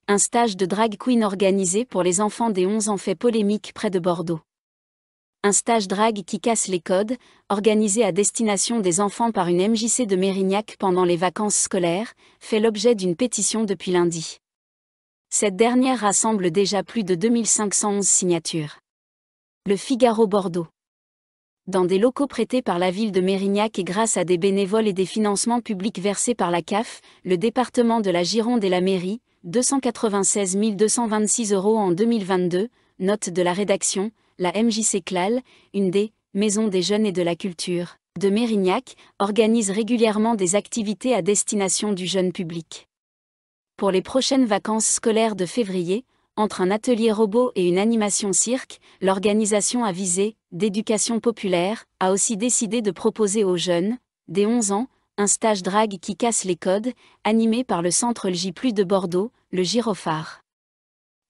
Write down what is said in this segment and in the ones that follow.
Un stage de drag queen organisé pour les enfants des 11 ans fait polémique près de Bordeaux. Un stage drag qui casse les codes, organisé à destination des enfants par une MJC de Mérignac pendant les vacances scolaires, fait l'objet d'une pétition depuis lundi. Cette dernière rassemble déjà plus de 2511 signatures. Le Figaro Bordeaux. Dans des locaux prêtés par la ville de Mérignac et grâce à des bénévoles et des financements publics versés par la CAF, le département de la Gironde et la mairie, 296 226 € en 2022, note de la rédaction, la MJC CLAL, une des maisons des jeunes et de la culture de Mérignac, organise régulièrement des activités à destination du jeune public. Pour les prochaines vacances scolaires de février, entre un atelier robot et une animation cirque, l'organisation avisée d'éducation populaire a aussi décidé de proposer aux jeunes, dès 11 ans, un stage drag qui casse les codes, animé par le Centre LJ+ de Bordeaux, le Gyrophare.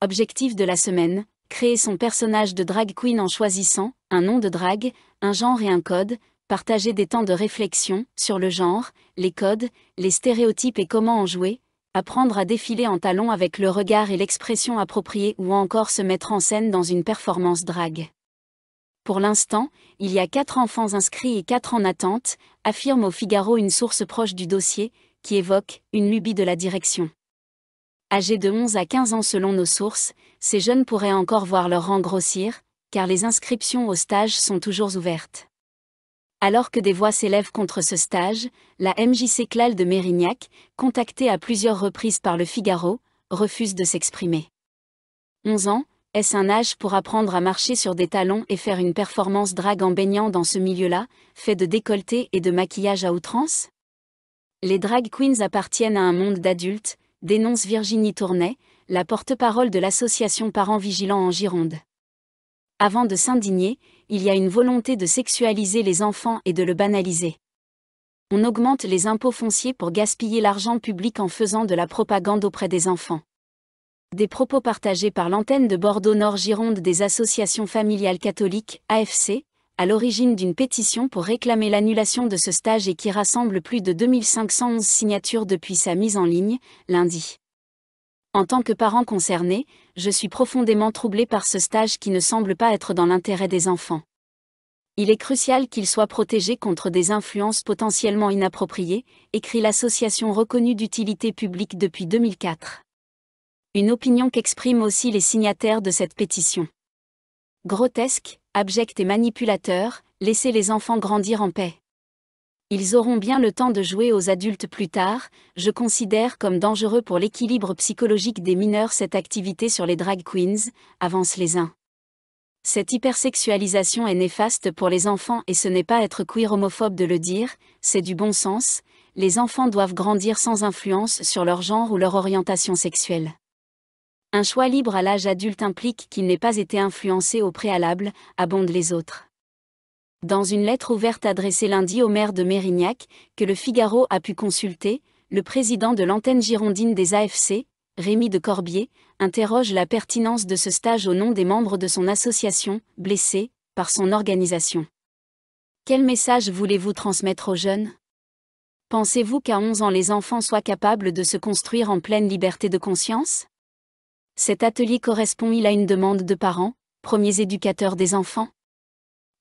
Objectif de la semaine, créer son personnage de drag queen en choisissant un nom de drag, un genre et un code, partager des temps de réflexion sur le genre, les codes, les stéréotypes et comment en jouer, apprendre à défiler en talons avec le regard et l'expression appropriée ou encore se mettre en scène dans une performance drag. Pour l'instant, il y a 4 enfants inscrits et 4 en attente, affirme au Figaro une source proche du dossier, qui évoque une lubie de la direction. Âgés de 11 à 15 ans selon nos sources, ces jeunes pourraient encore voir leur rang grossir, car les inscriptions au stage sont toujours ouvertes. Alors que des voix s'élèvent contre ce stage, la MJC CLAL de Mérignac, contactée à plusieurs reprises par le Figaro, refuse de s'exprimer. 11 ans, est-ce un âge pour apprendre à marcher sur des talons et faire une performance drag en baignant dans ce milieu-là, fait de décolleté et de maquillage à outrance? Les drag queens appartiennent à un monde d'adultes, dénonce Virginie Tournay, la porte-parole de l'association Parents Vigilants en Gironde. Avant de s'indigner, il y a une volonté de sexualiser les enfants et de le banaliser. On augmente les impôts fonciers pour gaspiller l'argent public en faisant de la propagande auprès des enfants. Des propos partagés par l'antenne de Bordeaux Nord Gironde des associations familiales catholiques, AFC, à l'origine d'une pétition pour réclamer l'annulation de ce stage et qui rassemble plus de 2511 signatures depuis sa mise en ligne, lundi. En tant que parent concerné, je suis profondément troublé par ce stage qui ne semble pas être dans l'intérêt des enfants. Il est crucial qu'il soit protégé contre des influences potentiellement inappropriées, écrit l'association reconnue d'utilité publique depuis 2004. Une opinion qu'expriment aussi les signataires de cette pétition. Grotesque, abject et manipulateur, laissez les enfants grandir en paix. Ils auront bien le temps de jouer aux adultes plus tard, je considère comme dangereux pour l'équilibre psychologique des mineurs cette activité sur les drag queens, avancent les uns. Cette hypersexualisation est néfaste pour les enfants et ce n'est pas être queer homophobe de le dire, c'est du bon sens, les enfants doivent grandir sans influence sur leur genre ou leur orientation sexuelle. Un choix libre à l'âge adulte implique qu'il n'ait pas été influencé au préalable, abondent les autres. Dans une lettre ouverte adressée lundi au maire de Mérignac, que le Figaro a pu consulter, le président de l'antenne girondine des AFC, Rémi de Corbier, interroge la pertinence de ce stage au nom des membres de son association, blessés par son organisation. Quel message voulez-vous transmettre aux jeunes? Pensez-vous qu'à 11 ans les enfants soient capables de se construire en pleine liberté de conscience? Cet atelier correspond-il à une demande de parents, premiers éducateurs des enfants?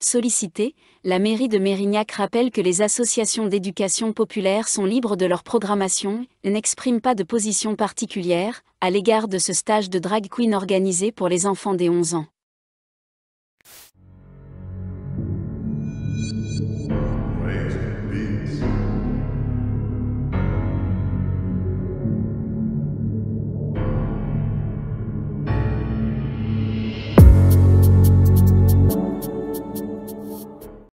Sollicité, la mairie de Mérignac rappelle que les associations d'éducation populaire sont libres de leur programmation et n'expriment pas de position particulière à l'égard de ce stage de drag queen organisé pour les enfants des 11 ans.